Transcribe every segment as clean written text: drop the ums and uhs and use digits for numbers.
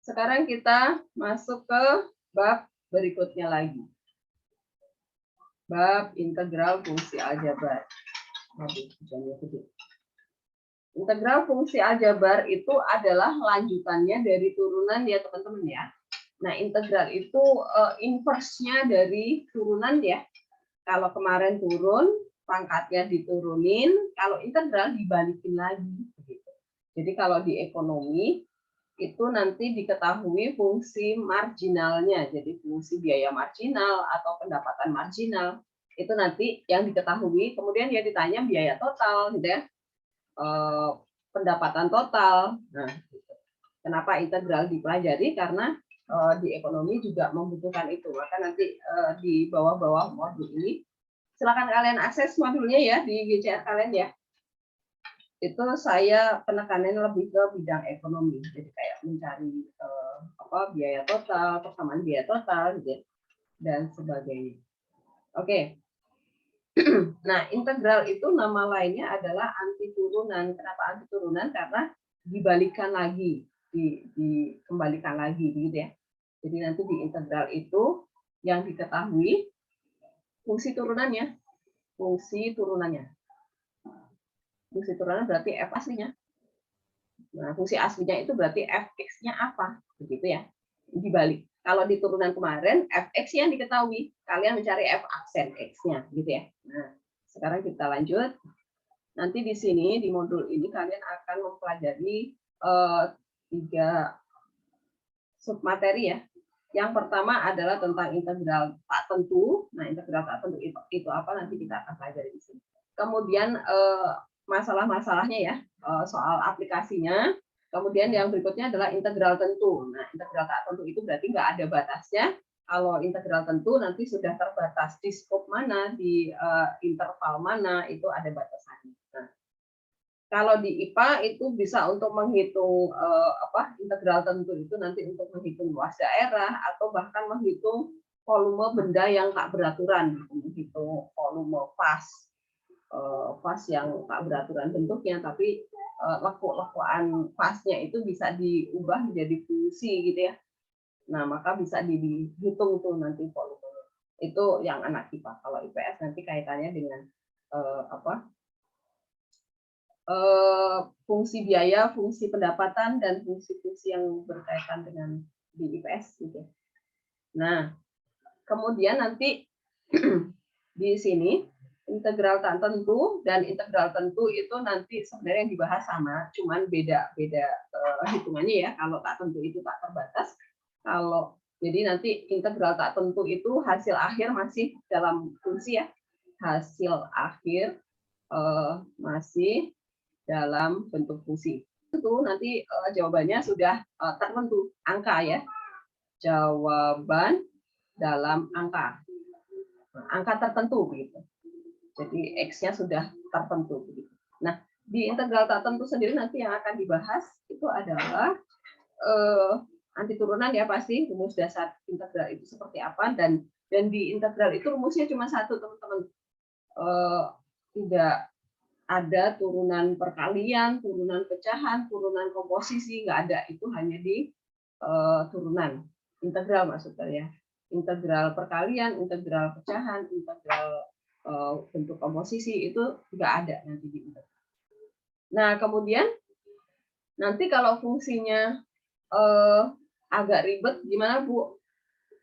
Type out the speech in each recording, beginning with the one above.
Sekarang kita masuk ke bab berikutnya lagi. Bab integral fungsi aljabar. Integral fungsi aljabar itu adalah lanjutannya dari turunan ya teman-teman ya. Nah, integral itu inverse-nya dari turunan ya. Kalau kemarin turun, pangkatnya diturunin, kalau integral dibalikin lagi. Jadi kalau di ekonomi, itu nanti diketahui fungsi marginalnya. Jadi fungsi biaya marginal atau pendapatan marginal. Itu nanti yang diketahui, kemudian dia ditanya biaya total, gitu ya. Pendapatan total. Nah, gitu. Kenapa integral dipelajari? Karena di ekonomi juga membutuhkan itu. Maka nanti di bawah-bawah modul ini, silakan kalian akses modulnya ya di GCR kalian ya. Itu saya penekanannya lebih ke bidang ekonomi. Jadi kayak mencari biaya total, persamaan biaya total, gitu, dan sebagainya. Oke. Nah, integral itu nama lainnya adalah anti turunan. Kenapa anti turunan? Karena dibalikan lagi, dikembalikan lagi, begitu ya. Jadi nanti di integral itu yang diketahui fungsi turunannya, fungsi turunannya berarti f aslinya. Nah, fungsi aslinya itu berarti fx-nya apa, begitu ya. Dibalik. Kalau di turunan kemarin fx yang diketahui, kalian mencari f aksen x-nya, gitu ya. Nah, sekarang kita lanjut. Nanti di sini, di modul ini, kalian akan mempelajari 3 submateri ya. Yang pertama adalah tentang integral tak tentu. Nah, integral tak tentu itu apa, nanti kita akan pelajari di sini. Kemudian masalah-masalahnya ya, soal aplikasinya. Kemudian yang berikutnya adalah integral tentu. Nah, integral tak tentu itu berarti nggak ada batasnya. Kalau integral tentu nanti sudah terbatas di skop mana, di interval mana, itu ada batasannya. Nah, kalau di IPA itu bisa untuk menghitung integral tentu itu nanti untuk menghitung luas daerah atau bahkan menghitung volume benda yang tak beraturan, menghitung volume fas yang tak beraturan bentuknya, tapi lekuan fasnya itu bisa diubah menjadi fungsi gitu ya. Nah, maka bisa dihitung tuh nanti volume. Itu yang anak IPA. Kalau IPS nanti kaitannya dengan fungsi biaya, fungsi pendapatan, dan fungsi-fungsi yang berkaitan dengan di IPS gitu. Nah, kemudian nanti di sini integral tak tentu dan integral tentu itu nanti sebenarnya yang dibahas sama, cuman beda hitungannya ya. Kalau tak tentu itu tak terbatas. Kalau jadi nanti integral tak tentu itu hasil akhir masih dalam fungsi ya. Hasil akhir masih dalam bentuk fungsi. Itu nanti jawabannya sudah tertentu, angka ya. Jawaban dalam angka. Angka tertentu begitu. Jadi X-nya sudah tertentu begitu. Nah, di integral tak tentu sendiri nanti yang akan dibahas itu adalah anti turunan ya, pasti rumus dasar integral itu seperti apa, dan di integral itu rumusnya cuma satu, teman-teman. Tidak ada turunan perkalian, turunan pecahan, turunan komposisi, nggak ada. Itu hanya di turunan integral maksudnya ya. Integral perkalian, integral pecahan, integral bentuk komposisi itu nggak ada nanti di integral. Nah, kemudian nanti kalau fungsinya agak ribet, gimana Bu?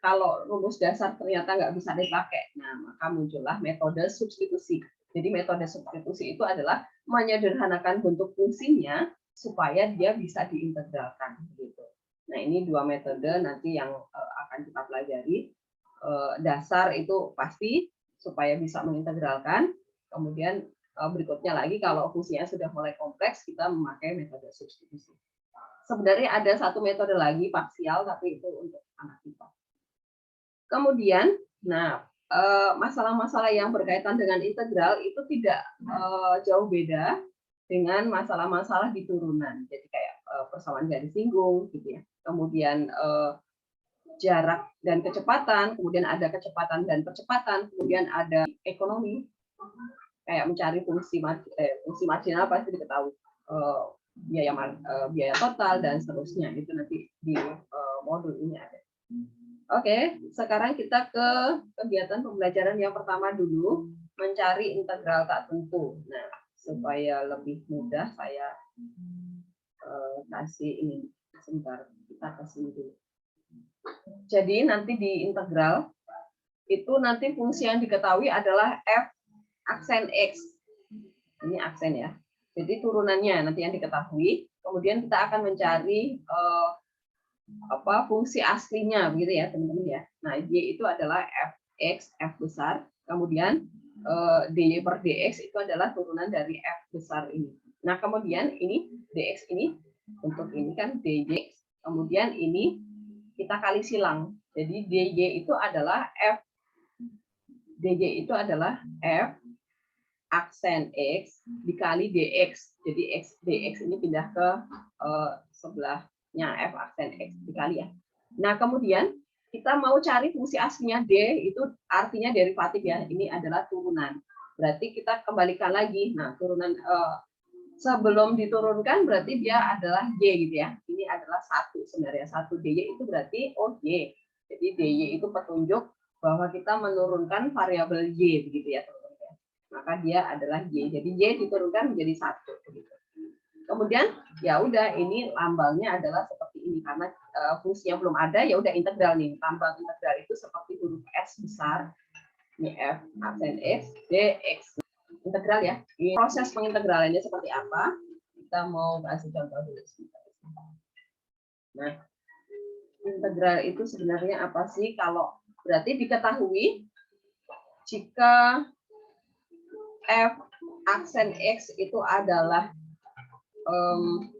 Kalau rumus dasar ternyata nggak bisa dipakai, nah maka muncullah metode substitusi. Jadi metode substitusi itu adalah menyederhanakan bentuk fungsinya supaya dia bisa diintegralkan. Gitu. Nah, ini 2 metode nanti yang akan kita pelajari. Dasar itu pasti supaya bisa mengintegralkan. Kemudian berikutnya lagi kalau fungsinya sudah mulai kompleks, kita memakai metode substitusi. Sebenarnya ada satu metode lagi parsial, tapi itu untuk anak IPA. Kemudian, nah masalah-masalah yang berkaitan dengan integral itu tidak jauh beda dengan masalah-masalah di turunan. Jadi kayak persamaan garis singgung, gitu ya. Kemudian jarak dan kecepatan, kemudian ada kecepatan dan percepatan, kemudian ada ekonomi, kayak mencari fungsi marginal pasti diketahui. biaya total dan seterusnya. Itu nanti di modul ini ada. Oke, sekarang kita ke kegiatan pembelajaran yang pertama dulu, mencari integral tak tentu. Nah, supaya lebih mudah saya kasih ini sebentar, kita kasih dulu. Jadi nanti di integral itu nanti fungsi yang diketahui adalah f aksen x. Ini aksen ya. Jadi turunannya nanti yang diketahui. Kemudian kita akan mencari fungsi aslinya, begitu ya teman-teman ya. Nah, y itu adalah fx, f besar. Kemudian dy per dx itu adalah turunan dari f besar ini. Nah, kemudian ini dx ini untuk ini kan dy. Kemudian ini kita kali silang. Jadi dy itu adalah f dy itu adalah f aksen x dikali dx. Jadi x dx ini pindah ke sebelahnya f aksen x dikali ya. Nah, kemudian kita mau cari fungsi aslinya d, itu artinya derivatif ya. Ini adalah turunan. Berarti kita kembalikan lagi. Nah, turunan sebelum diturunkan berarti dia adalah y gitu ya. Ini adalah 1 sebenarnya. 1 dy itu berarti y. Jadi dy itu petunjuk bahwa kita menurunkan variabel y begitu ya teman-teman. Maka dia adalah y. Jadi y diturunkan menjadi 1 begitu. Kemudian ya udah, ini lambangnya adalah seperti ini karena fungsinya belum ada, ya udah integral nih. Lambang integral itu seperti huruf S besar. Ini f aksen x dx. Integral ya. Proses pengintegralannya seperti apa? Kita mau kasih contoh dulu. Nah, integral itu sebenarnya apa sih? Kalau berarti diketahui jika f aksen x itu adalah 2,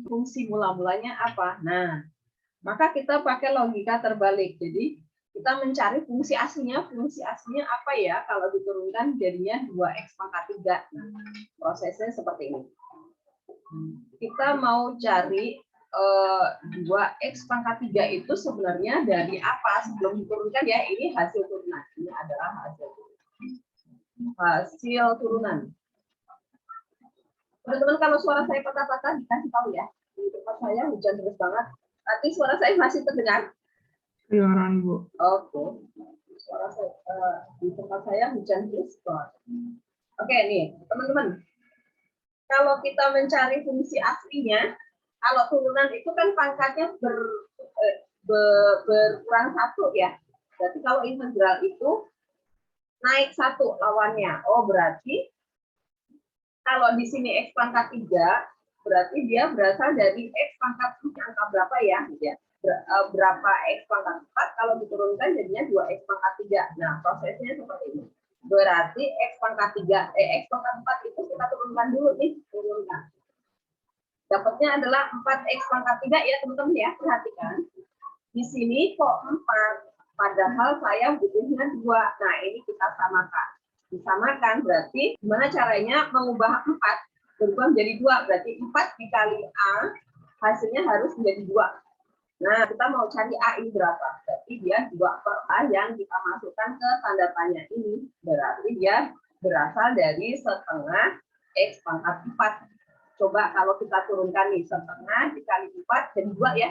fungsi mula-mulanya apa? Nah, maka kita pakai logika terbalik. Jadi kita mencari fungsi aslinya apa ya? Kalau diturunkan jadinya 2x pangkat 3. Nah, prosesnya seperti ini. Kita mau cari 2x pangkat 3 itu sebenarnya dari apa? Sebelum diturunkan ya, ini hasil turunan. Ini adalah hasil turunan. Teman-teman, kalau suara saya patah-patah dikasih tahu ya. Di tempat saya hujan terus banget. Tapi suara saya masih terdengar? Kedengaran, Bu. Oke. Suara saya di tempat saya hujan terus banget. Oke nih, teman-teman. Kalau kita mencari fungsi aslinya, kalau turunan itu kan pangkatnya berkurang 1 ya. Berarti kalau integral itu naik 1 lawannya. Oh, berarti kalau di sini x pangkat 3, berarti dia berasal dari x pangkat angka berapa ya? Berapa x pangkat 4, kalau diturunkan jadinya 2x pangkat 3. Nah, prosesnya seperti ini. Berarti x pangkat 3, x pangkat 4 itu kita turunkan dulu nih, turunkan. Dapatnya adalah 4x pangkat 3 ya teman-teman ya, perhatikan. Di sini kok 4, padahal saya butuhnya 2. Nah, ini kita samakan. Disamakan berarti gimana caranya mengubah 4 berubah menjadi 2, berarti 4 dikali A hasilnya harus menjadi 2. Nah, kita mau cari A ini berapa? Berarti dia 2 per A yang kita masukkan ke tanda tanya ini. Berarti dia berasal dari setengah X pangkat 4. Coba kalau kita turunkan nih, setengah dikali 4 jadi 2 ya.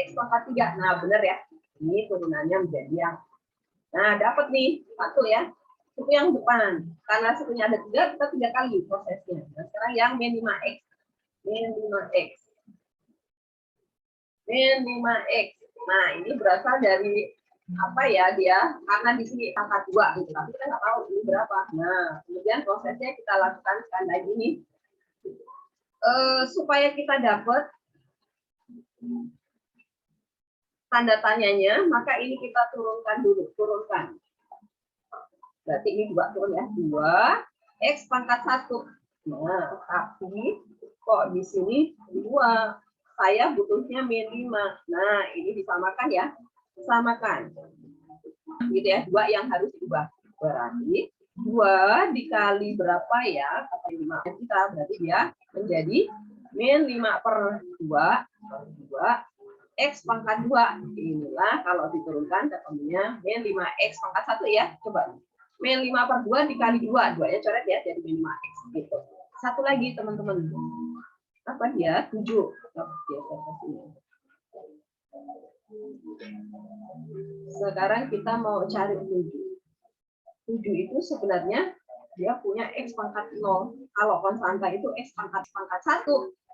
X pangkat 3. Nah, benar ya. Ini turunannya menjadi yang. Nah, dapat nih 1 ya. Itu yang depan. Karena satunya ada 3, kita 3 kali prosesnya. Nah, sekarang yang min 5x. Min 5x. Min 5x. Nah, ini berasal dari apa ya dia? Karena di sini angka 2 gitu. Tapi kita nggak tahu ini berapa. Nah, kemudian prosesnya kita lakukan sekali lagi nih. Supaya kita dapat tanda tanyanya, maka ini kita turunkan dulu. Turunkan. Berarti ini 2 turun ya. 2 x pangkat 1. Nah, tapi kok di sini 2. Saya butuhnya min 5. Nah, ini disamakan ya. Samakan. Gitu ya, 2 yang harus diubah. Berarti 2 dikali berapa ya? Kata 5 kita, berarti dia menjadi min 5 per 2 x pangkat 2. Inilah kalau diturunkan ketemunya min 5x pangkat 1 ya. Coba. Min 5 per 2 dikali 2. 2-nya coret ya, jadi min 5x gitu. Satu lagi teman-teman. apa dia? 7. Sekarang kita mau cari 7. 7 itu sebenarnya dia punya X pangkat 0. Kalau konstanta itu X pangkat 1,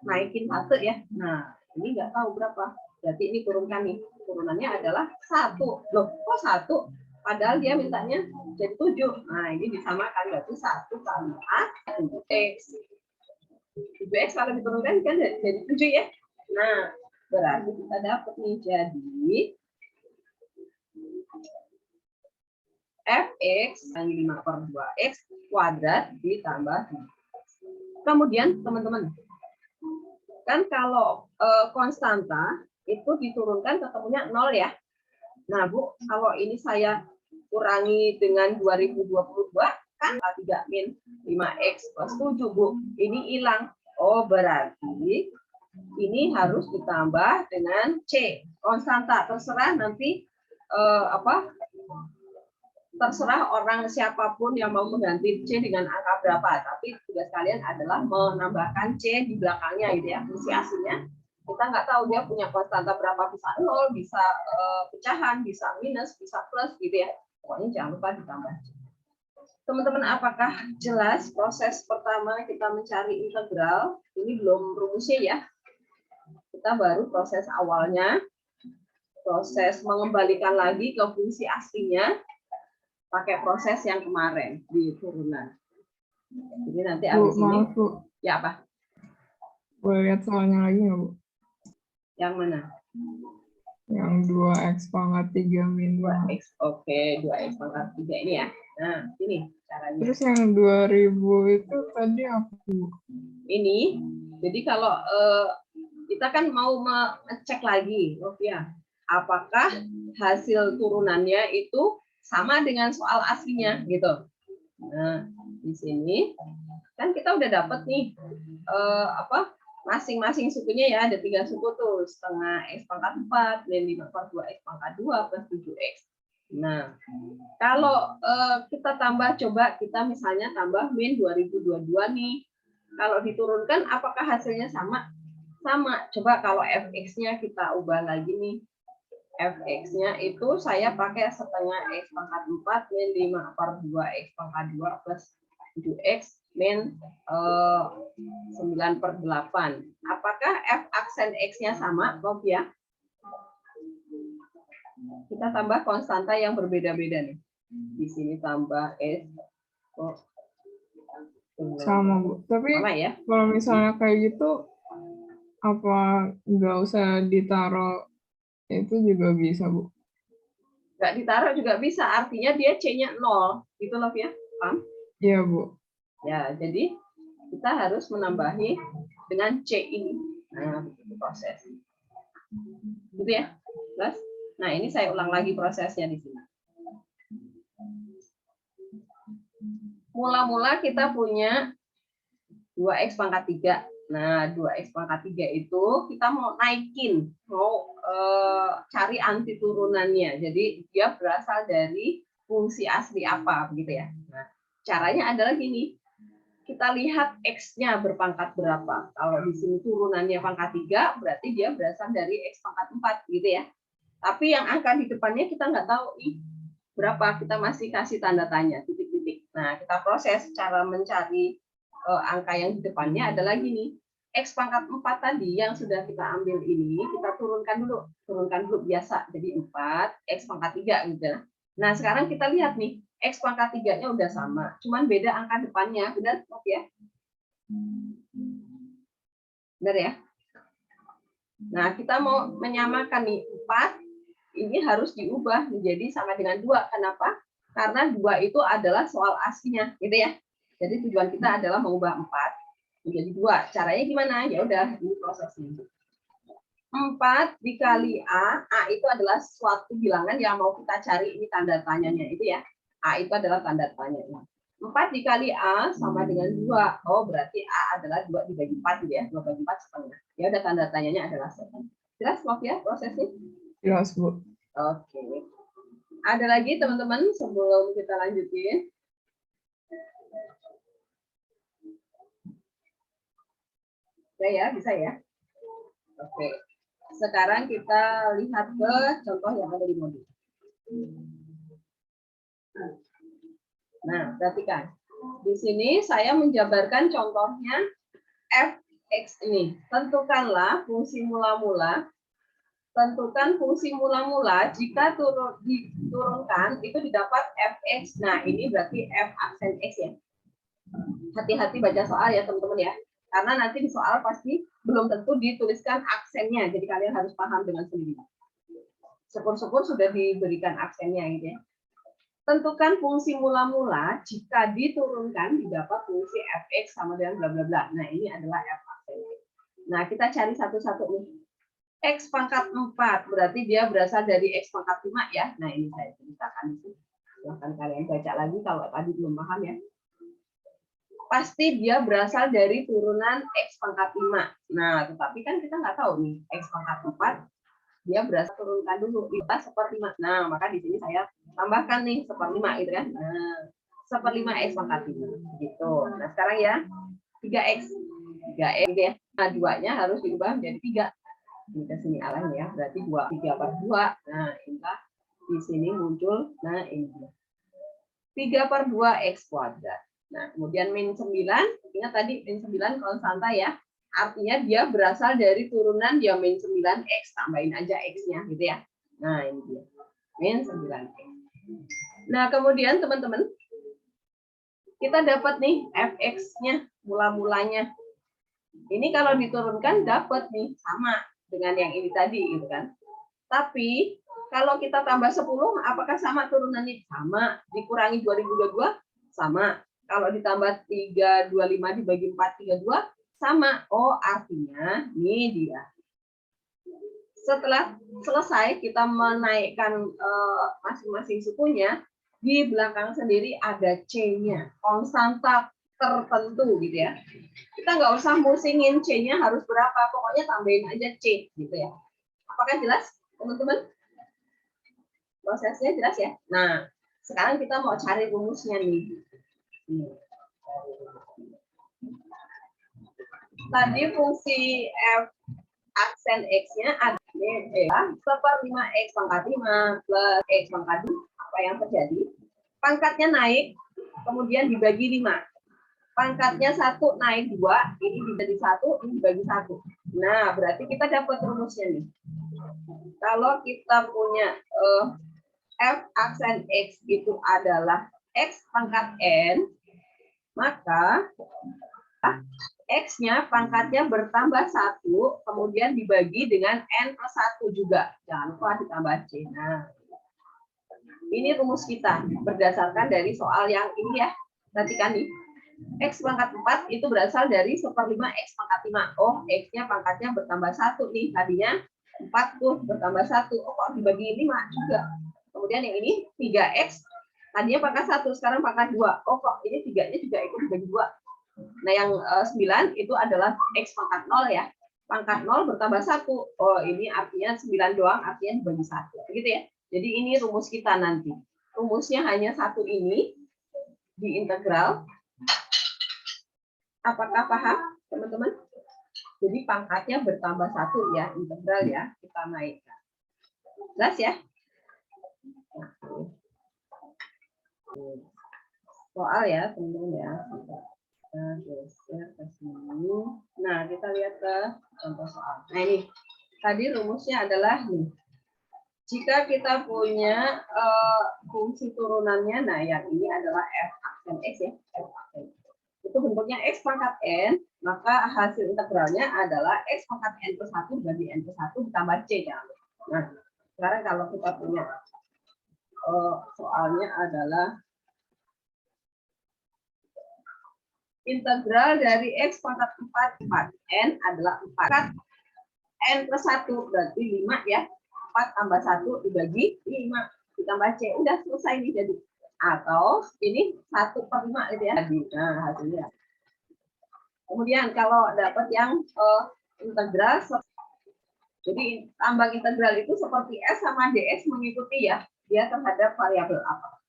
naikin 1 ya. Nah, ini nggak tahu berapa. Berarti ini turunkan nih. Turunannya adalah 1. Loh, kok 1? Padahal dia mintanya jadi 7. Nah, ini disamakan. Berarti 1 kali A, 7X. 7X kalau diturunkan kan jadi 7 ya. Nah, berarti kita dapat nih. Jadi, Fx kali 5/2x kuadrat ditambah 7. Kemudian teman-teman, kan kalau konstanta itu diturunkan ketemunya 0 ya. Nah Bu, kalau ini saya kurangi dengan 2022 kan 3 min 5x plus 7 Bu. Ini hilang. Oh berarti ini harus ditambah dengan C. Konstanta terserah nanti terserah orang siapapun yang mau mengganti C dengan angka berapa, tapi tugas kalian adalah menambahkan C di belakangnya gitu ya, fungsi aslinya. Kita nggak tahu dia punya konstanta berapa, bisa 0, bisa pecahan, bisa minus, bisa plus gitu ya. Pokoknya jangan lupa ditambah. Teman-teman, apakah jelas proses pertama kita mencari integral? Ini belum rumusnya ya. Kita baru proses awalnya, proses mengembalikan lagi ke fungsi aslinya, pakai proses yang kemarin di turunan. Jadi nanti habis ini. Maaf, Bu. Ya apa? Boleh lihat soalnya lagi nggak, Bu? Yang mana? Yang 2x pangkat 3 min 2x. Oke, 2x pangkat 3 ini ya. Nah, ini caranya. Terus yang 2000 itu tadi apa, Bu? Ini, jadi kalau kita kan mau ngecek lagi, ya, apakah hasil turunannya itu sama dengan soal aslinya gitu. Nah, di sini kan kita udah dapat nih masing-masing sukunya ya, ada 3 suku tuh, setengah x pangkat 4 min 5/2x pangkat 2 plus 7x. Nah, kalau kita tambah, coba kita misalnya tambah min 2022 nih. Kalau diturunkan apakah hasilnya sama? Sama. Coba kalau fx-nya kita ubah lagi nih. Fx-nya itu saya pakai setengah x pangkat 4 min 5/2x pangkat 2 plus 7x min 9/8. Apakah f aksen x-nya sama, Bob ya? Kita tambah konstanta yang berbeda-beda nih. Di sini tambah s. Sama, Bu. Tapi sama ya? kalau misalnya kayak gitu, apa nggak usah ditaruh itu juga bisa, Bu? Nggak ditaruh juga bisa, artinya dia C-nya 0. Gitu loh ya, paham? Iya, Bu. Ya, jadi kita harus menambahi dengan C ini. Nah, itu proses. Gitu ya, jelas? Nah, ini saya ulang lagi prosesnya di sini. Mula-mula kita punya 2x pangkat 3. Nah, 2x pangkat 3 itu kita mau naikin, mau cari anti turunannya. Jadi dia berasal dari fungsi asli apa, begitu ya. Nah, caranya adalah gini. Kita lihat x-nya berpangkat berapa. Kalau di sini turunannya pangkat 3, berarti dia berasal dari x pangkat 4, gitu ya. Tapi yang angka di depannya kita nggak tahu nih berapa, kita masih kasih tanda tanya, titik-titik. Nah, kita proses cara mencari angka yang di depannya adalah gini. X pangkat 4 tadi yang sudah kita ambil ini, kita turunkan dulu biasa. Jadi 4, X pangkat 3 gitu. Nah, sekarang kita lihat nih, X pangkat 3-nya udah sama, cuman beda angka depannya, benar ya? Benar ya? Nah, kita mau menyamakan nih, 4 ini harus diubah menjadi sama dengan 2. Kenapa? Karena 2 itu adalah soal aslinya, gitu ya. Jadi tujuan kita adalah mengubah 4 menjadi 2. Caranya gimana? Ya udah, ini prosesnya. 4 dikali A itu adalah suatu bilangan yang mau kita cari, ini tanda tanyanya itu ya. A itu adalah tanda tanyanya. 4 dikali A sama dengan 2. Oh, berarti A adalah 2 dibagi 4 gitu ya. 2 bagi 4 setengah. Ya udah, tanda tanyanya adalah setengah. Jelas, Maaf ya, prosesnya? Jelas, Bu. Oke. Ada lagi teman-teman sebelum kita lanjutin? Oke ya, bisa ya. Oke. Sekarang kita lihat ke contoh yang ada di modul. Nah, perhatikan. Di sini saya menjabarkan contohnya f(x) ini. Tentukanlah fungsi mula-mula. Tentukan fungsi mula-mula jika diturunkan itu didapat fx. Nah, ini berarti f aksen x ya. Hati-hati baca soal ya teman-teman ya. Karena nanti di soal pasti belum tentu dituliskan aksennya. Jadi kalian harus paham dengan sendiri. Syukur-syukur sudah diberikan aksennya gitu ya. Tentukan fungsi mula-mula jika diturunkan didapat fungsi fx sama dengan bla bla bla. Nah, ini adalah f aksen x. Nah, kita cari satu-satu nih. X pangkat 4 berarti dia berasal dari X pangkat 5 ya. Nah, ini saya ceritakan di sini. Silahkan kalian baca lagi kalau tadi belum paham ya. Pasti dia berasal dari turunan X pangkat 5. Nah, tetapi kan kita nggak tahu nih, X pangkat 4 dia berasal turunkan dulu kita 1/5. Nah, maka di sini saya tambahkan nih 1/5 gitu kan. Nah, 1/5 X pangkat 5 gitu. Nah, sekarang ya 3X. 3X gitu ya. Nah, 2-nya harus diubah menjadi 3. Kita sini alanya ya, berarti 3/2. Nah, inilah di sini muncul. Nah, ini 3/2 X kuadrat. Nah, kemudian min 9, ingat tadi min 9 konstanta ya. Artinya dia berasal dari turunan dia min 9X, tambahin aja X-nya gitu ya. Nah, ini dia. Min 9X. Nah, kemudian teman-teman, kita dapat nih fx-nya, mula-mulanya. Ini kalau diturunkan dapat nih, sama dengan yang ini tadi gitu kan. Tapi kalau kita tambah 10, apakah sama turunannya? Sama. Dikurangi 2022, sama. Kalau ditambah 325 dibagi 4, 32, sama. Oh, artinya ini dia. Setelah selesai kita menaikkan masing-masing sukunya, di belakang sendiri ada C-nya, konstanta tertentu gitu ya. Kita nggak usah musingin C-nya harus berapa, pokoknya tambahin aja C gitu ya. Apakah jelas, teman-teman? Prosesnya jelas ya? Nah, sekarang kita mau cari rumusnya nih. Tadi fungsi f aksen x-nya adalah 1/5 x pangkat 5 plus x pangkat 2. Apa yang terjadi? Pangkatnya naik, kemudian dibagi 5. Pangkatnya 1 naik 2, ini dibagi 1, ini dibagi 1. Nah, berarti kita dapat rumusnya nih. Kalau kita punya f aksen x itu adalah x pangkat n, maka x-nya pangkatnya bertambah 1, kemudian dibagi dengan n plus 1 juga. Jangan lupa ditambah c. Nah, ini rumus kita berdasarkan dari soal yang ini ya. Perhatikan nih. X pangkat 4 itu berasal dari 1/5 X pangkat 5. Oh, X-nya pangkatnya bertambah 1 nih. Tadinya 4 tuh bertambah 1. Oh, kok dibagi 5 juga. Kemudian yang ini 3X. Tadinya pangkat 1, sekarang pangkat 2. Oh, kok ini 3-nya juga ikut dibagi 2. Nah, yang 9 itu adalah X pangkat 0 ya. Pangkat 0 bertambah 1. Oh, ini artinya 9 doang, artinya dibagi 1. Begitu ya. Jadi ini rumus kita nanti. Rumusnya hanya satu ini di integral. Apakah paham, teman-teman? Jadi pangkatnya bertambah 1 ya, integral ya, kita naikkan. Jelas ya? Soal ya, teman-teman ya. Kita geser ke sini. Nah, kita lihat ke contoh soal. Nah, ini. Tadi rumusnya adalah nih. Jika kita punya fungsi turunannya, nah yang ini adalah f aksen x ya, f aksen. Itu bentuknya x pangkat n, maka hasil integralnya adalah x pangkat n plus 1 bagi n plus 1 ditambah c ya. Nah, sekarang kalau kita punya soalnya adalah integral dari x pangkat 4 n adalah 4. N plus 1 berarti 5 ya. 4 tambah 1 dibagi 5 ditambah C. Udah selesai nih jadi. Atau ini 1/5 gitu ya. Nah, hasilnya. Kemudian kalau dapat yang integral, jadi tambang integral itu seperti S sama DS mengikuti ya. Dia terhadap variabel apa.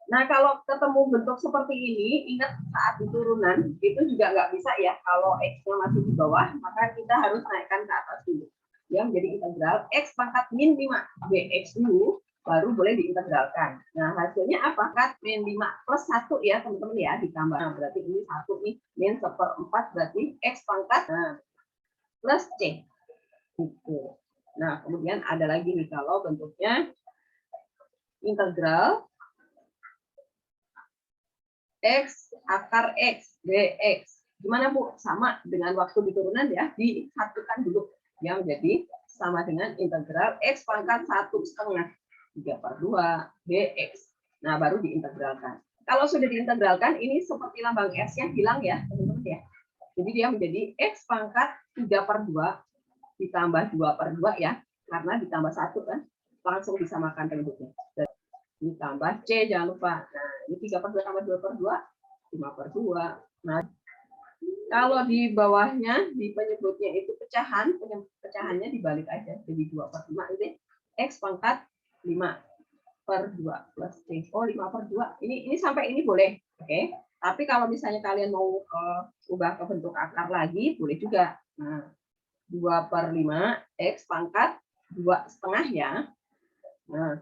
Nah, kalau ketemu bentuk seperti ini, ingat saat di turunan, itu juga nggak bisa ya. Kalau X-nya masih di bawah, maka kita harus naikkan ke atas dulu. Ya, menjadi integral X pangkat min 5 dx dulu, baru boleh diintegralkan. Nah, hasilnya apa? Pangkat min 5 plus 1 ya, teman-teman ya, ditambah. Nah, berarti ini 1 nih, min 1/4 berarti X pangkat plus C. Gitu. Nah, kemudian ada lagi nih, kalau bentuknya integral X akar X dx. Gimana Bu? Sama dengan waktu di turunan ya, disatukan dulu. Yang menjadi sama dengan integral X pangkat 1/2 3/2 dx. Nah, baru diintegralkan. Kalau sudah diintegralkan, ini seperti lambang S-nya hilang ya, teman-teman ya. Jadi dia menjadi X pangkat 3/2 ditambah 2/2 ya, karena ditambah 1 kan, langsung disamakan bentuknya. Ditambah C, jangan lupa. Nah, ini 3/2 tambah 2/2, 5/2. Nah, kalau di bawahnya, di penyebutnya itu pecahan, pecahannya dibalik aja. Jadi 2/5 ini X pangkat 5/2 plus C. Oh, 5/2. Ini sampai ini boleh. Oke. Tapi kalau misalnya kalian mau ubah ke bentuk akar lagi, boleh juga. Nah, 2/5 X pangkat 2/2 ya. Nah,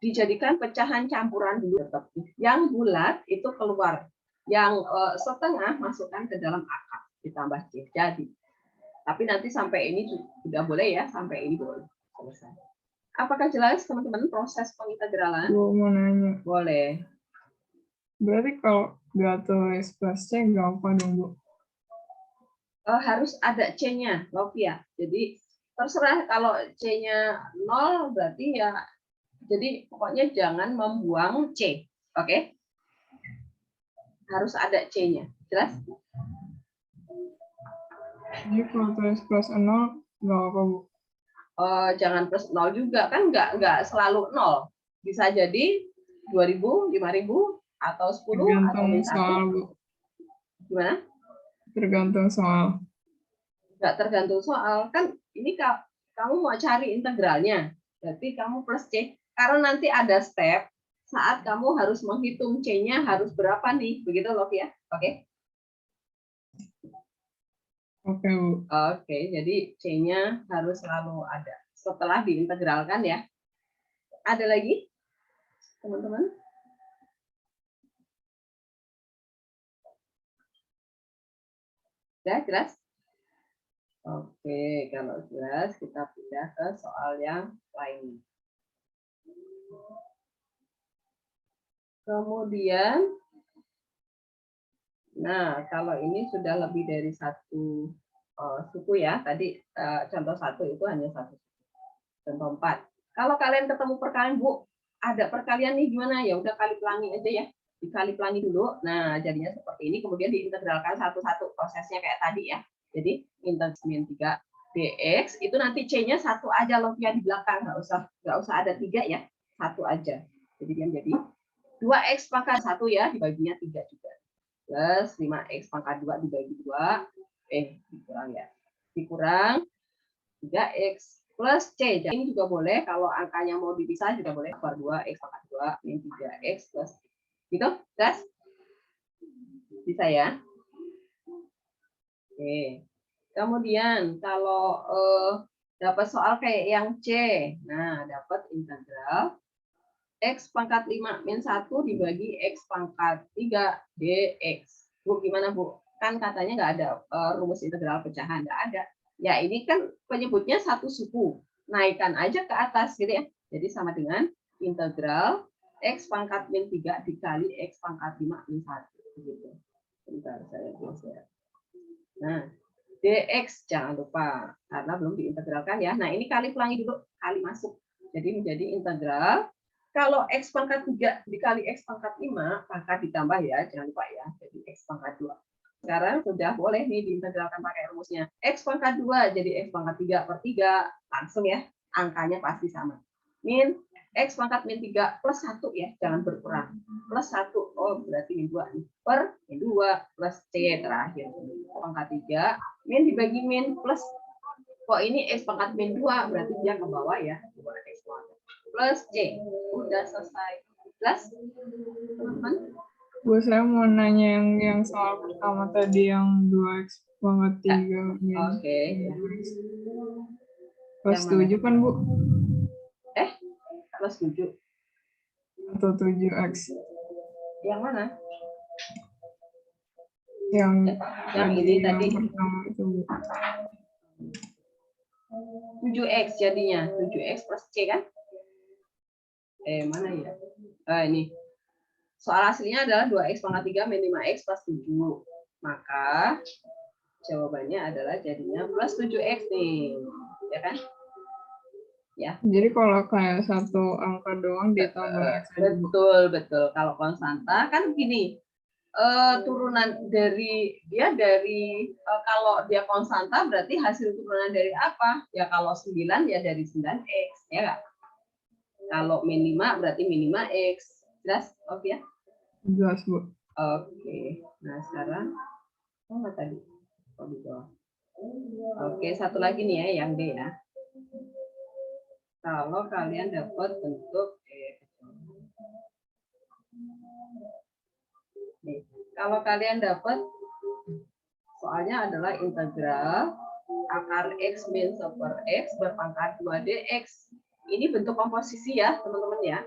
dijadikan pecahan campuran dulu tetap. Yang bulat itu keluar, yang setengah masukkan ke dalam akar ditambah C. Jadi, tapi nanti sampai ini sudah boleh ya, sampai ini boleh. Selesai. Apakah jelas teman-teman proses pengintegralan? Mau nanya. Boleh. Berarti kalau nggak tulis plus C nggak apa dong, Bu? Harus ada C-nya, Lovia. Jadi terserah, kalau C-nya 0 berarti ya. Jadi pokoknya jangan membuang C, oke? Harus ada C-nya, jelas? Jadi kalau tulis plus 0 nggak apa, Bu? Jangan plus 0 juga, kan nggak selalu 0. Bisa jadi 2.000, 5.000, atau 10, atau Tergantung soal, Bu. Gimana? Tergantung soal. Nggak tergantung soal. Kan ini kamu mau cari integralnya, berarti kamu plus C. Karena nanti ada step saat kamu harus menghitung C-nya harus berapa nih, begitu loh ya. Oke? Oke, Bu. Oke, jadi C-nya harus selalu ada setelah diintegralkan ya. Ada lagi, teman-teman? Sudah jelas? Oke, kalau jelas kita pindah ke soal yang lain. Kemudian, nah kalau ini sudah lebih dari satu suku ya. Tadi contoh 1 itu hanya 1. Contoh 4. Kalau kalian ketemu perkalian, Bu, ada perkalian nih gimana? Ya udah kali pelangi aja ya. Dikali pelangi dulu. Nah, jadinya seperti ini, kemudian diintegralkan satu-satu, prosesnya kayak tadi ya. Jadi integral min 3 dx itu nanti C-nya 1 aja loh ya di belakang, nggak usah ada 3 ya. 1 aja. Jadi dia menjadi 2x pangkat 1 ya, dibaginya 3 juga. Plus 5x pangkat 2 dibagi 2. Dikurang ya. Dikurang 3x plus C. Jadi ini juga boleh, kalau angkanya mau dipisah juga boleh. Per 2x pangkat 2 min 3x plus. Gitu, guys? Bisa ya? Oke. Kemudian kalau dapat soal kayak yang C, nah dapat integral X pangkat 5 min 1 dibagi X pangkat 3 dx. Bu, gimana Bu? Kan katanya nggak ada rumus integral pecahan, nggak ada. Ya ini kan penyebutnya satu suku. Naikkan aja ke atas gitu ya. Jadi sama dengan integral X pangkat min 3 dikali X pangkat 5 min 1. Gitu. Bentar, saya geser. Nah, dx jangan lupa, karena belum diintegralkan ya. Nah ini kali pelangi dulu, kali masuk. Jadi menjadi integral. Kalau X pangkat 3 dikali X pangkat 5, maka ditambah ya, jangan lupa ya, jadi X pangkat 2. Sekarang sudah boleh nih diintegralkan pakai rumusnya. X pangkat 2 jadi X pangkat 3/3, langsung ya, angkanya pasti sama. Min X pangkat min 3 plus 1 ya, jangan berkurang. Plus 1, oh berarti min 2 nih. Per min 2 plus C terakhir. Pangkat 3, min dibagi min plus, kok ini X pangkat min 2, berarti dia ke bawah ya. X plus C. Udah selesai. Jelas, teman-teman? Bu, saya mau nanya yang soal pertama tadi yang 2x pangkat 3 min Oke. 3x. Yang Plus mana? 7 kan, Bu? Plus 7. Atau 7x? Yang mana? Yang ini yang tadi. pertama itu, Bu. 7x jadinya. 7x plus C kan? Mana ya? Ini. Soal aslinya adalah 2x pangkat 3 min 5x plus 7. Maka jawabannya adalah jadinya plus 7x nih. Ya kan? Ya. Jadi kalau kayak satu angka doang ditambah x aja, Bu. Betul. Kalau konstanta kan gini. Turunan dari kalau dia konstanta berarti hasil turunan dari apa? Ya kalau 9 ya dari 9x, ya enggak? Kalau min 5 berarti min 5x. Jelas? Oke ya? Jelas, Bu. Oke. Nah, sekarang apa tadi? Oke, satu lagi nih ya, yang D ya. Kalau kalian dapat bentuk nih, kalau kalian dapat soalnya adalah integral akar x min 1 per x berpangkat 2 dx. Ini bentuk komposisi ya, teman-teman ya.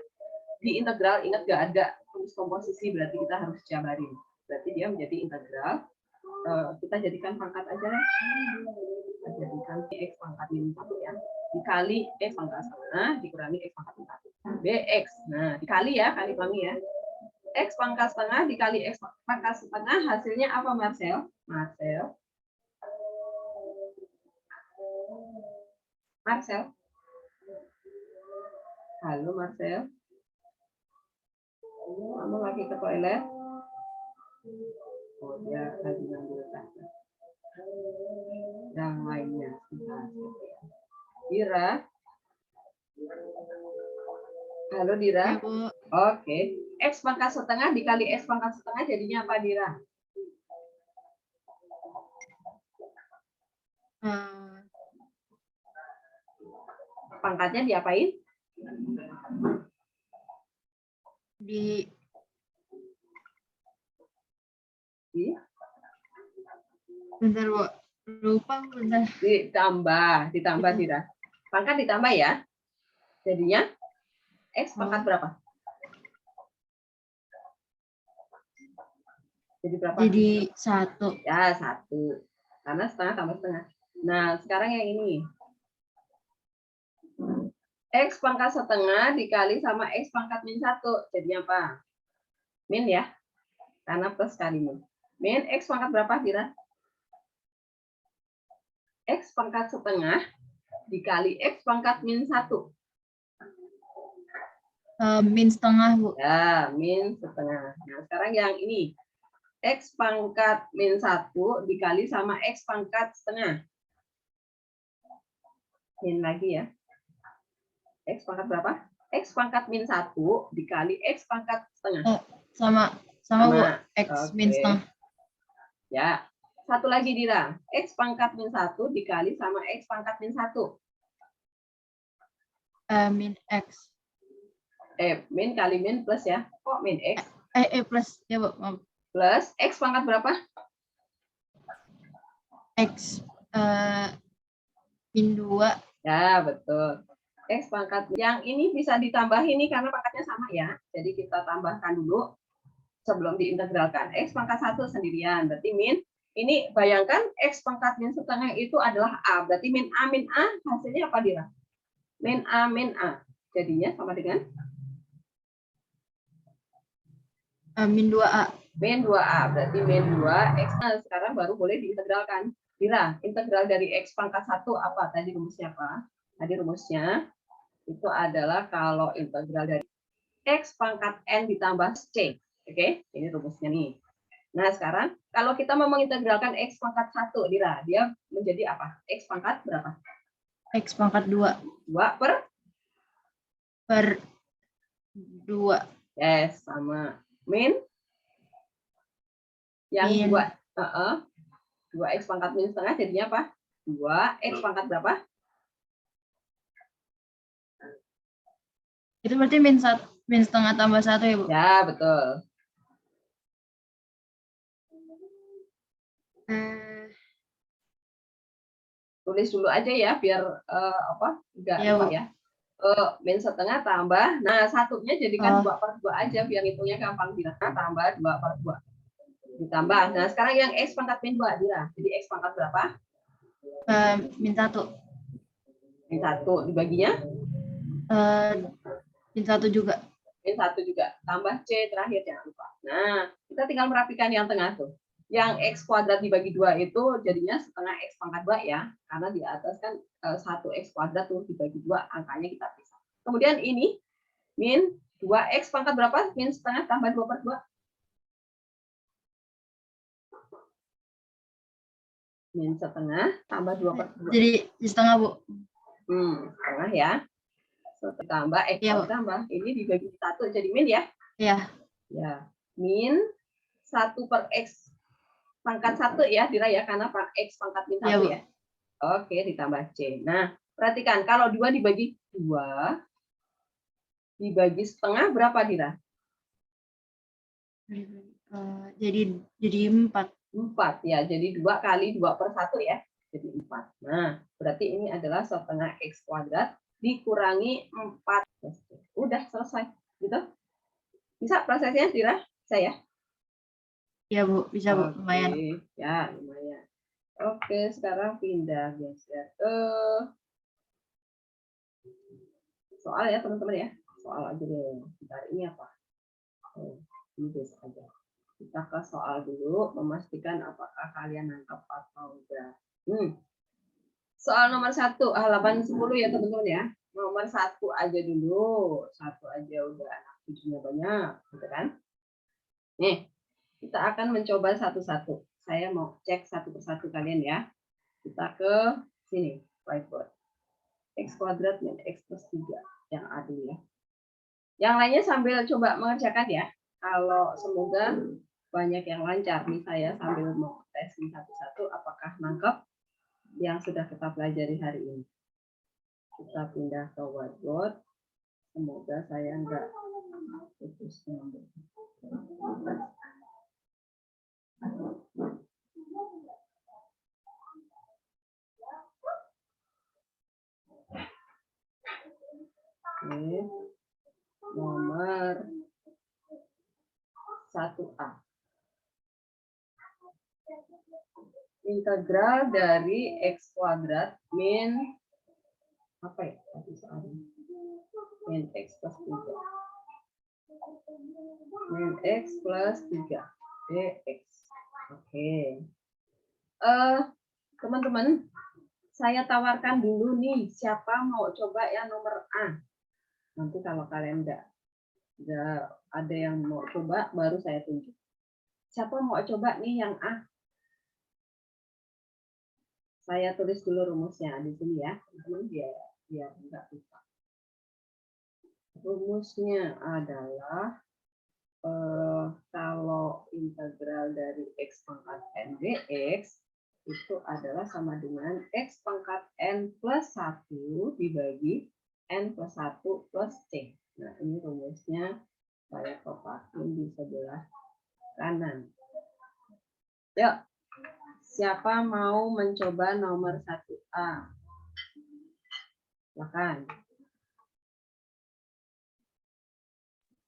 Di integral ingat gak ada tulis komposisi, berarti kita harus jabarin. Berarti dia menjadi integral. Kita jadikan pangkat aja lah. Kita jadikan x pangkat min 1 ya. Dikali x pangkat setengah dikurangi x pangkat min 1. dx. Nah, dikali ya, kali kami ya. X pangkat setengah dikali X pangkat setengah hasilnya apa, Marcel? Marcel? Halo, Marcel? Kamu lagi ke toilet? Oh, dia lagi ngambil tas. Yang lainnya. Dira? Halo, Dira? Ya, Bu. Oke. X pangkat setengah dikali X pangkat setengah jadinya apa, Dira? Pangkatnya diapain? Bentar, Bu. Lupa, bentar. Ditambah, Dira. Pangkat ditambah ya. Jadinya X pangkat berapa? Jadi berapa? Jadi 1. Ya, 1. Karena setengah tambah setengah. Nah, sekarang yang ini. X pangkat setengah dikali sama X pangkat min 1. Jadinya apa? Min ya. Karena plus kali min. Min X pangkat berapa, Dira? X pangkat setengah dikali X pangkat min 1. Min setengah, Bu. Ya, min setengah. Nah, sekarang yang ini. X pangkat min 1 dikali sama X pangkat setengah. Min lagi ya. X pangkat berapa? X pangkat min 1 dikali X pangkat setengah. Sama, Bu. X min setengah. Ya. Satu lagi, Dira. X pangkat min 1 dikali sama X pangkat min 1. Min X. Min kali min plus ya. Kok min X? Plus. Ya, Bu. Plus X pangkat berapa? X min 2. Ya, betul. X pangkat. Yang ini bisa ditambah ini karena pangkatnya sama ya. Jadi kita tambahkan dulu sebelum diintegralkan. X pangkat 1 sendirian. Berarti min. Ini bayangkan X pangkat min setengah itu adalah A. Berarti min A hasilnya apa, Dira? Min A. Jadinya sama dengan? Min 2A. Min 2A. Berarti min 2X. Nah, sekarang baru boleh diintegralkan. Dira, integral dari X pangkat 1 apa? Tadi rumusnya apa? Tadi rumusnya itu adalah kalau integral dari X pangkat N ditambah C. Oke, ini rumusnya nih. Nah, sekarang kalau kita mau mengintegralkan X pangkat 1, Dira, dia menjadi apa? X pangkat berapa? X pangkat 2. 2 per 2. Yes, sama. Min? Yang 2X pangkat min setengah jadinya apa? 2X pangkat berapa? Itu berarti min 1. min setengah tambah 1 ya, Bu? Ya, betul. Eh, Tulis dulu aja ya, biar nggak Iya, lupa Bu. ya. Min setengah tambah, nah satunya jadikan Oh, 2/2 aja, biar hitungnya gampang. Dira, tambah 2/2. Ditambah, nah sekarang yang X pangkat min 2, Dira. Jadi X pangkat berapa? min 1. Min 1, dibaginya? Min 1 juga. Min 1 juga, tambah C terakhir, jangan lupa. Nah, kita tinggal merapikan yang tengah tuh. Yang X kuadrat dibagi 2 itu jadinya setengah X pangkat 2 ya, karena di atas kan 1X kuadrat tuh dibagi 2, angkanya kita pisah. Kemudian ini, min 2X pangkat berapa? Min setengah tambah 2/2. Min setengah tambah 2/2. Jadi setengah, Bu. Setengah ya. Tambah, Iya, Bu. tambah. Ini dibagi 1 jadi min ya? Iya. Ya. Min 1/X pangkat 1 ya, Dira ya, karena X pangkat min 1 Iya, Bu. ya. Oke, ditambah C. Nah, perhatikan, kalau 2 dibagi 2, dibagi setengah berapa, Dira? Jadi 4. 4 ya, jadi 2 kali 2/1 ya, jadi 4. Nah, berarti ini adalah setengah X kuadrat dikurangi 4. Udah selesai, gitu. Bisa prosesnya, Dira? Saya? Iya, Bu. Bisa, Bu. Lumayan. Ya, lumayan. Oke, sekarang pindah geser ke soal ya, teman-teman ya. Soal aja deh. Bentar, ini apa? Ini besok aja. Kita ke soal dulu, memastikan apakah kalian nangkap atau enggak. Soal nomor 1, halaman 10 ya teman-teman ya. Nomor 1 aja dulu. 1 aja udah anak tujuhnya banyak, gitu kan? Nih, kita akan mencoba satu-satu. Saya mau cek satu persatu kalian ya. Kita ke sini, whiteboard. X kuadrat min X plus 3. Yang A dulu ya. Yang lainnya sambil coba mengerjakan ya. Kalau semoga banyak yang lancar. Nih saya sambil mau tes satu-satu apakah nangkep yang sudah kita pelajari hari ini. Kita pindah ke whiteboard. Semoga saya enggak putus nyambung. Oke. Nomor 1A. Integral dari X kuadrat min apa ya? Min X plus 3. Min X plus 3. dx. Oke. Teman-teman, saya tawarkan dulu nih, siapa mau coba yang nomor A? Nanti kalau kalian enggak ada yang mau coba, baru saya tunjuk. Siapa mau coba nih yang A? Saya tulis dulu rumusnya di sini ya, teman-teman, biar enggak lupa. Rumusnya adalah kalau integral dari X pangkat N dx itu adalah sama dengan X pangkat N plus 1 dibagi N plus 1 plus C. Nah, ini rumusnya saya kopakin di sebelah kanan. Yuk, siapa mau mencoba nomor 1A? Silakan.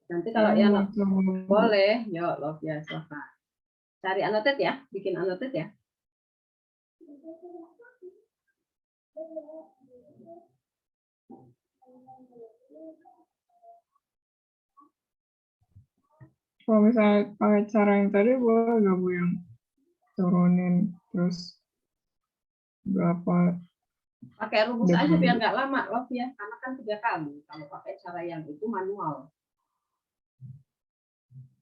Nanti kalau yang boleh, yuk, Lovia, silakan. Cari annotate ya, bikin annotate ya. Kalau misalnya pakai cara yang tadi, boleh nggak Bu yang turunin terus berapa? Pakai rumus aja biar nggak lama, Lovia, karena kan 3 kali. Kalau pakai cara yang itu manual.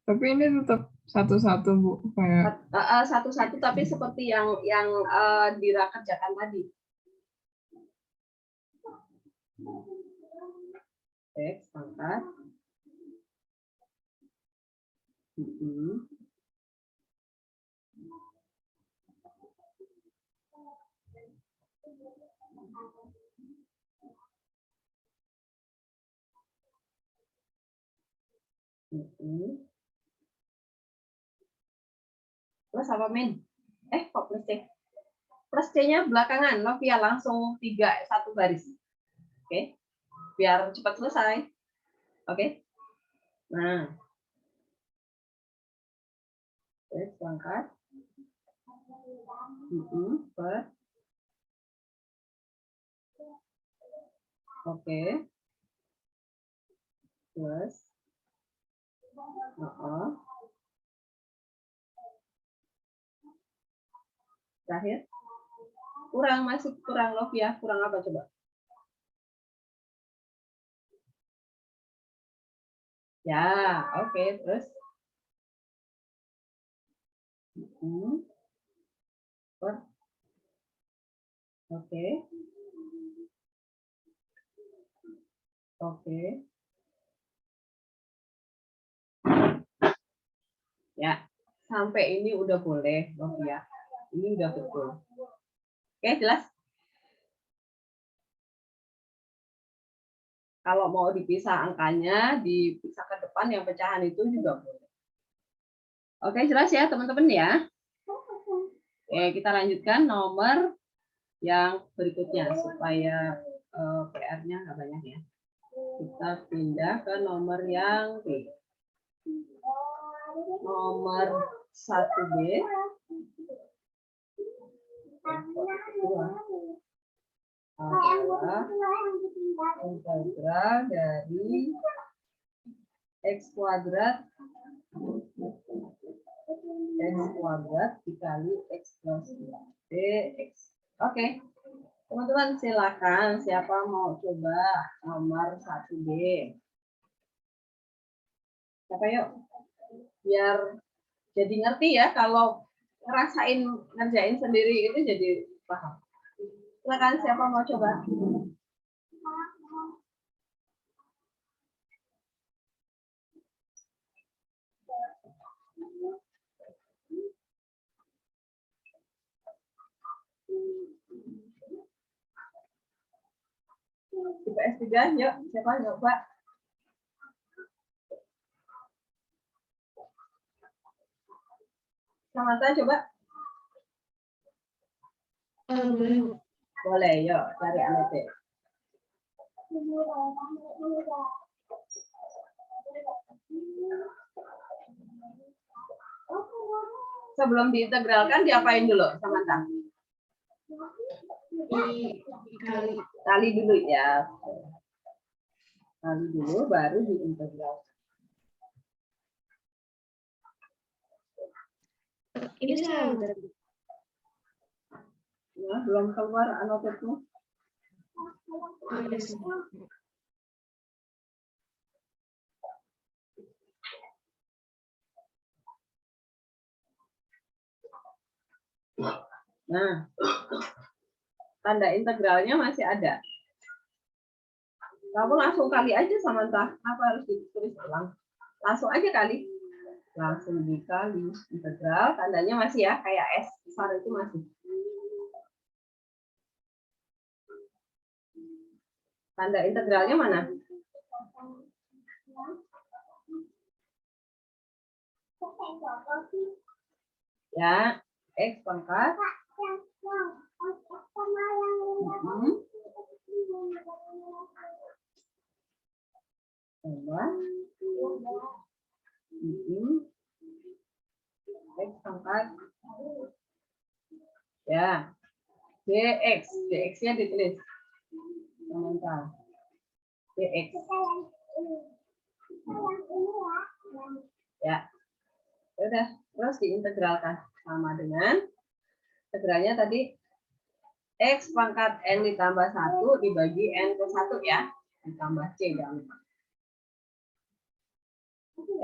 Tapi ini tetap satu-satu Bu, kayak satu-satu tapi seperti yang Dira kerjakan tadi. X pangkat Plus apa, Min? Kok plus C? Plus C-nya belakangan, Novia langsung 3, 1 baris. Oke, biar cepat selesai. Oke, nah, angkat. Per. Oke. Plus. Terakhir. Masih kurang Novia, kurang apa coba? Ya, oke, terus. Per. Oke. Oke. Ya, sampai ini udah boleh, Novia. Ini udah betul. Oke, jelas? Kalau mau dipisah angkanya, dipisah ke depan yang pecahan itu juga boleh. Oke, jelas ya teman-teman ya? Oke, kita lanjutkan nomor yang berikutnya supaya PR-nya nggak banyak ya. Kita pindah ke nomor yang B. Nomor 1B. Adalah integral dari X kuadrat dikali X plus 2 dx. Oke. Teman-teman silakan, siapa mau coba nomor 1B? Siapa yuk? Biar jadi ngerti ya, kalau ngerasain ngerjain sendiri itu jadi paham. Silakan, siapa mau coba? IPS 3, yuk, siapa coba? Samantha coba? Boleh, yuk, cari anote. Sebelum diintegralkan, diapain dulu, Samantha? Kali dulu ya. Kali dulu, baru diintegral. Ini saya Ya, belum keluar anotetmu. Nah, tanda integralnya masih ada. Kamu langsung kali aja Samantha. Apa harus ditulis ulang? Langsung aja kali. Langsung dikali integral. Tandanya masih ya, kayak S besar itu masih. Tanda integralnya mana? Ya, X pangkat. Tambah. X pangkat. Ya. DX. DX-nya ditulis. Samantha. DX. Ya. Udah, terus diintegralkan sama dengan integralnya tadi X pangkat N ditambah 1 dibagi N ke 1 ya, ditambah C jangan lupa.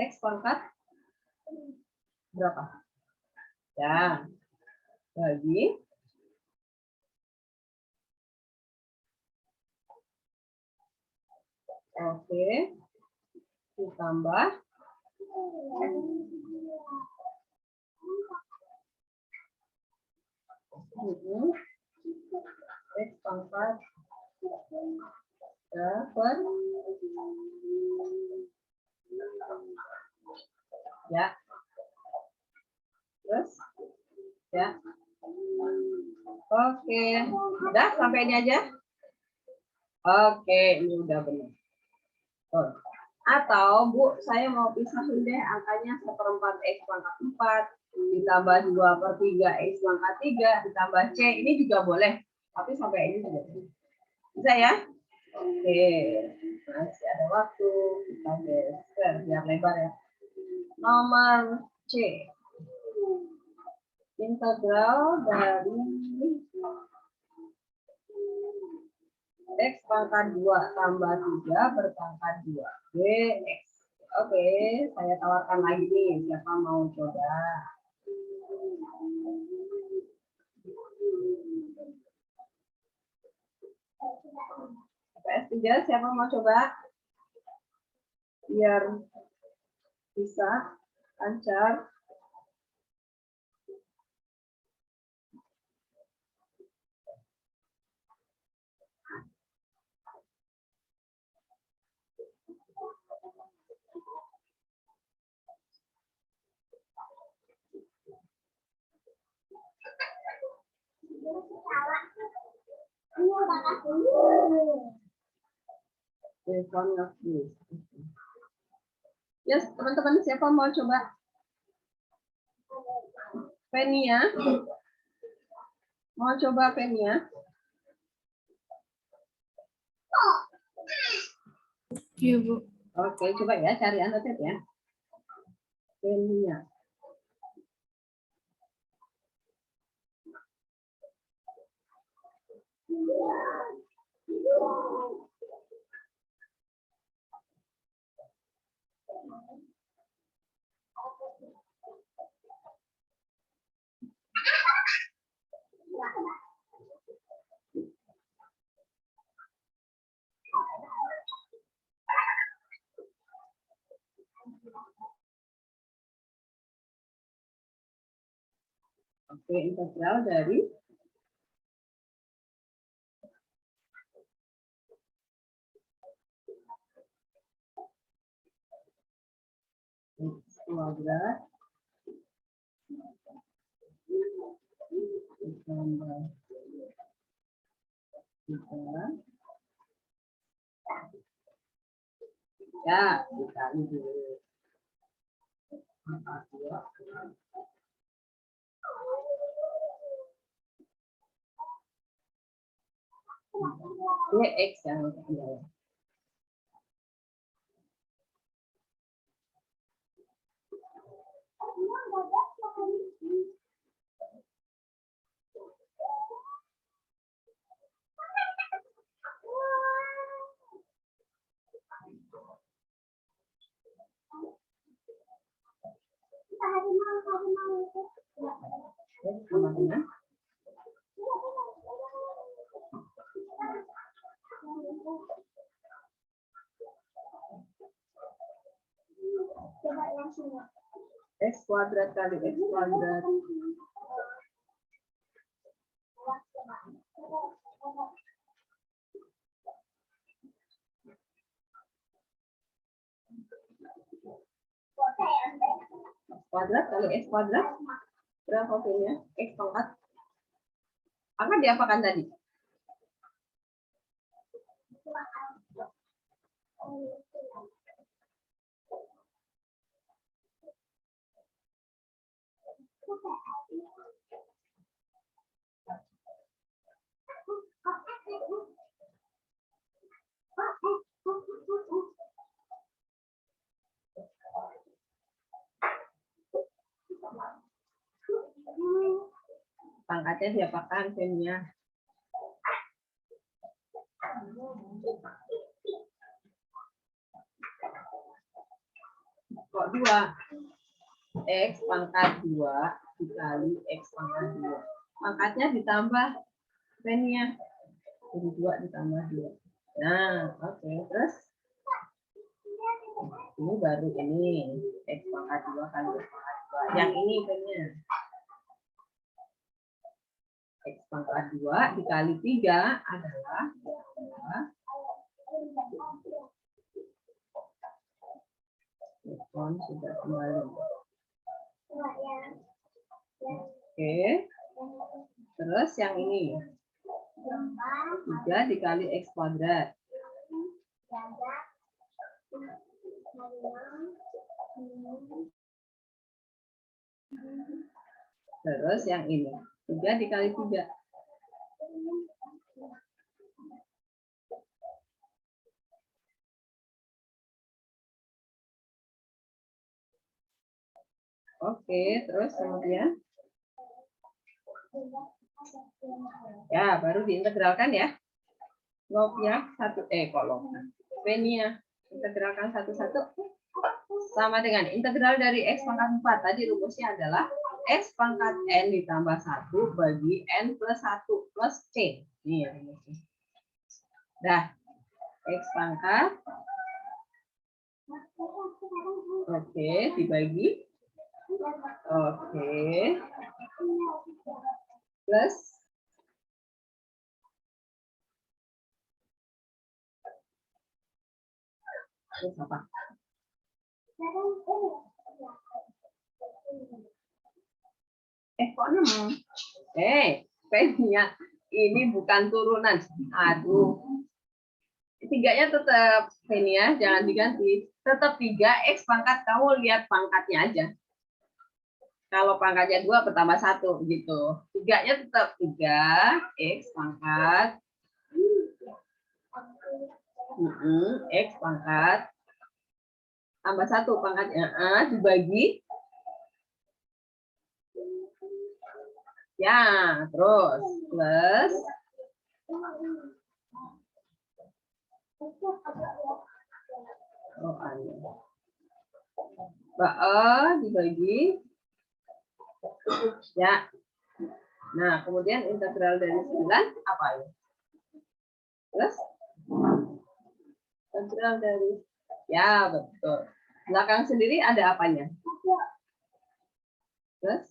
X pangkat berapa? Ya, bagi oke, ditambah X pangkat per Ya. Terus ya. Oke, udah sampai ini aja. Oke, ini udah benar. Atau Bu, saya mau pisahin deh angkanya 1/4 X pangkat 4 ditambah 2/3 X pangkat 3 ditambah C. Ini juga boleh. Tapi sampai ini juga boleh. Bisa ya? Oke, masih ada waktu. Kita geser biar lebar ya. Nomor C. Integral dari X pangkat 2 tambah 3 berpangkat 2 dx. Oke, saya tawarkan lagi nih, siapa mau coba? PS3, siapa mau coba? Biar bisa lancar. Yes, teman-teman siapa mau coba? Penia, mau coba Penia? Iya, Bu. Oke, coba ya cari anotet ya. Penia. Oke, integral dari X kuadrat ditambah 3 ya dikali dulu 42 dx yang kedua. Sama dengan X kuadrat kali X kuadrat kuadrat kali X kuadrat berapa V-nya? X pangkat akan diapakan tadi? Pangkatnya diapakan V-nya? Kok 2? X pangkat 2 dikali X pangkat 2. Pangkatnya ditambah V-nya. Jadi 2 ditambah 2. Nah, oke. Terus ini baru ini X pangkat 2 kali X pangkat 2. Yang ini V-nya. X pangkat 2 dikali 3 adalah telepon sudah kembali. Oke. Terus yang ini. 3 dikali X kuadrat. Terus yang ini. 3 dikali 3. Oke, terus kemudian ya baru diintegralkan ya. Log ya kolom. P-nya integralkan satu-satu sama dengan integral dari X pangkat 4. Tadi rumusnya adalah X pangkat N ditambah 1 bagi N plus 1 plus C. Ini ya rumusnya. Dah. X pangkat. Oke, dibagi. Oke. Plus. Terus apa? Kok 6? P-nya ini bukan turunan. Aduh. 3-nya tetap P-nya, jangan diganti. Tetap 3 X pangkat, kamu lihat pangkatnya aja. Kalau pangkatnya 2 bertambah 1 gitu. 3-nya tetap 3 X pangkat. X pangkat tambah 1 pangkatnya dibagi ya, terus plus dibagi ya. Nah, kemudian integral dari 9 apa ya? Plus integral dari ya, betul. Belakang sendiri ada apanya? Plus.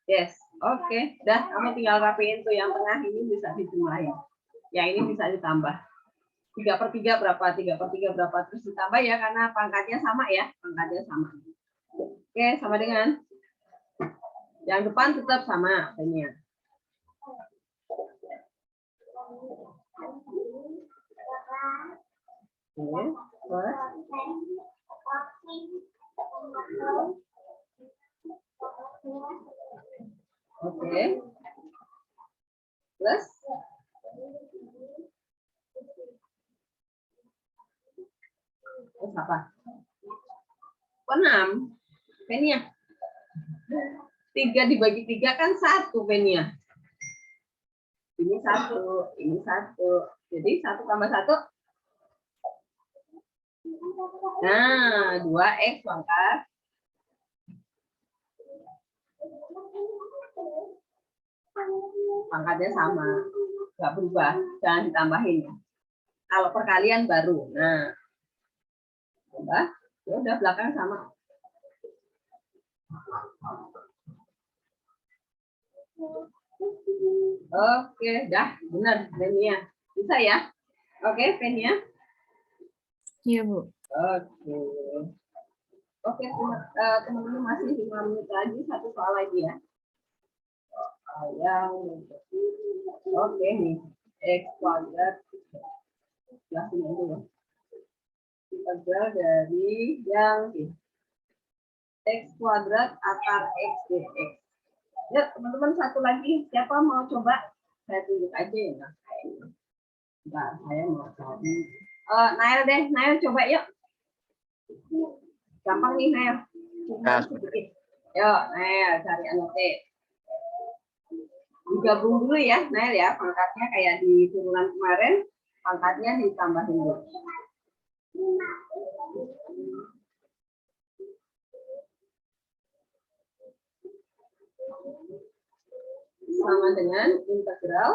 Yes, oke. Dah, kamu tinggal rapiin tuh yang tengah ini bisa dijumlahin. Yang ini bisa ditambah. 3/3 berapa? 3/3 berapa? Terus ditambah ya, karena pangkatnya sama ya. Pangkatnya sama. Oke, sama dengan. Yang depan tetap sama P-nya. Oke. Plus. Terus apa? 6. P-nya. 3 dibagi 3 kan 1 P-nya. Ini 1, ini 1. Jadi 1 tambah 1. Nah, 2X pangkat. Pangkatnya sama. Nggak berubah. Jangan ditambahin ya. Kalau perkalian baru. Nah. Tambah. Ya udah belakang sama. Oke, dah benar P-nya. Bisa ya? Oke, P-nya. Iya, Bu. Oke, teman-teman masih 5 menit lagi, satu soal lagi ya. Oke nih, X kuadrat. Jelasin dulu. Integral dari yang X kuadrat akar X dx. Ya, teman-teman satu lagi, siapa mau coba? Saya tunjuk aja ya. Nah, saya mau coba. Nail deh, Nail coba yuk. Gampang nih Nail. Yuk, Nail cari anotate. Digabung dulu ya, Nail ya. Pangkatnya kayak di turunan kemarin, pangkatnya ditambahin dulu. Sama dengan integral.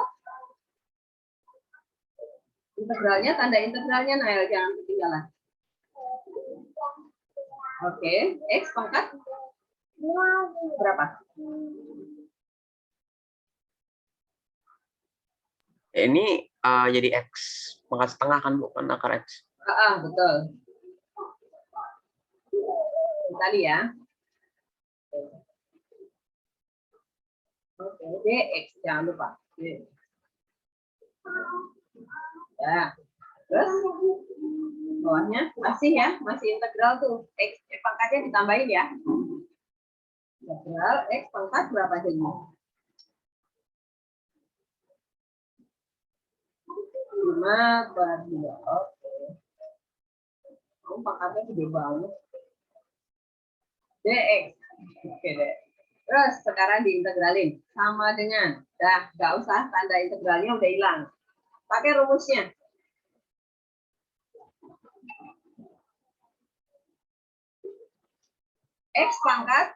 Integralnya, tanda integralnya Nail, jangan ketinggalan. Oke, X pangkat berapa? Ini jadi X pangkat setengah kan, bukan akar X. Betul. Tadi ya. Oke, dx jangan lupa. Ya, terus bawahnya masih integral tuh. X pangkatnya ditambahin ya. Integral x pangkat berapa jadinya? 5/2. Oke. Oh, pangkatnya gede banget. Dx. Oke deh. Terus sekarang diintegralin sama dengan, nggak usah tanda integralnya udah hilang. Pakai rumusnya. X pangkat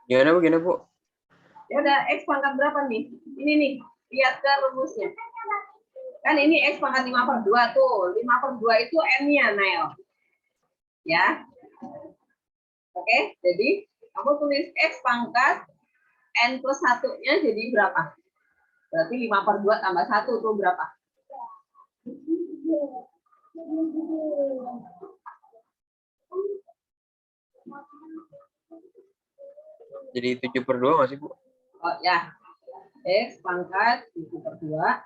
Gimana Bu? Ya udah, X pangkat berapa nih? Ini nih, lihat ke rumusnya. Kan ini X pangkat 5/2 tuh. 5/2 itu N-nya, Nail. Ya. Oke, jadi kamu tulis X pangkat N plus 1-nya jadi berapa? Berarti 5/2 tambah 1 tuh berapa? Jadi 7/2 nggak sih Bu? Oh ya, X pangkat 7/2.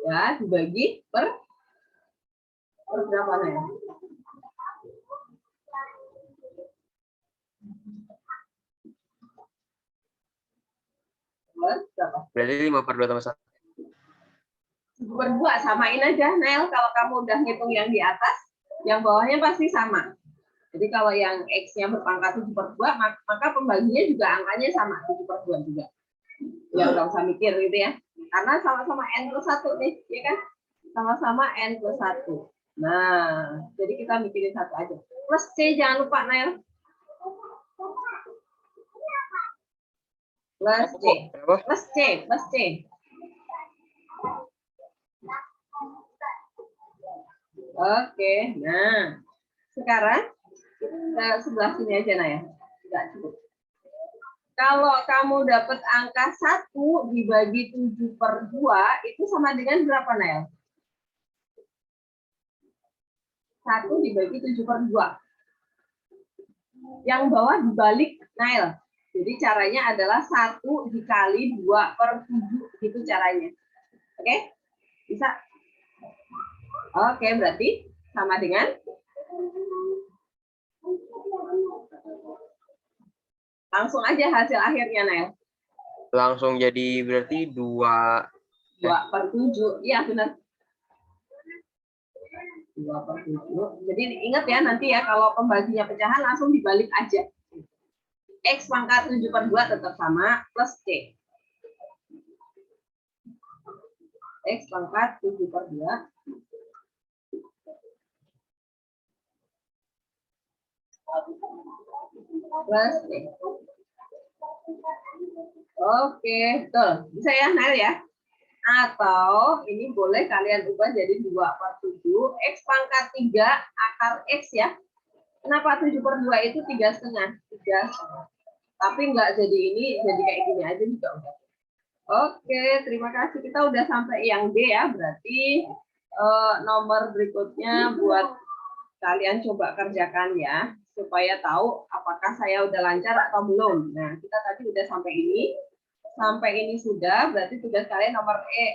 Ya, dibagi per berapa ya? Berapa? Berarti 5/2 tambah 1. 7/2 samain aja, Nel. Kalau kamu udah ngitung yang di atas, yang bawahnya pasti sama. Jadi kalau yang X-nya berpangkat 7/2, maka pembaginya juga angkanya sama, 7/2 juga. Ya nggak usah mikir gitu ya. Karena sama-sama N plus 1 nih, ya kan? Sama-sama N plus 1. Nah, jadi kita mikirin satu aja. Plus C, jangan lupa, Nel. Plus C. Plus C, plus C. Oke, nah. Sekarang, kita sebelah sini aja, Naya. Enggak cukup. Kalau kamu dapat angka 1 dibagi 7/2, itu sama dengan berapa, Nel? 1 dibagi 7/2. Yang bawah dibalik, Nel. Jadi caranya adalah 1 dikali 2/7. Gitu caranya. Oke? Bisa? Oke, berarti sama dengan langsung aja hasil akhirnya, Nel. Langsung jadi berarti 2/7. Iya, benar. 2/7. Jadi ingat ya, nanti ya kalau pembaginya pecahan langsung dibalik aja. X pangkat 7/2 tetap sama plus C. X pangkat 7/2 plus C. Oke, betul. Bisa ya, Nel ya? Atau ini boleh kalian ubah jadi 2/7. X pangkat 3 akar X ya. Kenapa 7/2 itu 3,5? 3,5. Tapi enggak jadi ini, jadi kayak gini aja juga udah. Oke, terima kasih. Kita udah sampai yang D ya. Berarti nomor berikutnya buat kalian coba kerjakan ya. Supaya tahu apakah saya udah lancar atau belum. Nah, kita tadi udah sampai ini. Sampai ini sudah, berarti tugas kalian nomor E,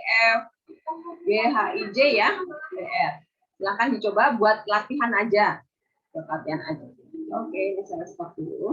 F, G, H, I, J ya. DR. Silahkan dicoba buat latihan aja. Buat latihan aja. Oke, ini saya stop dulu.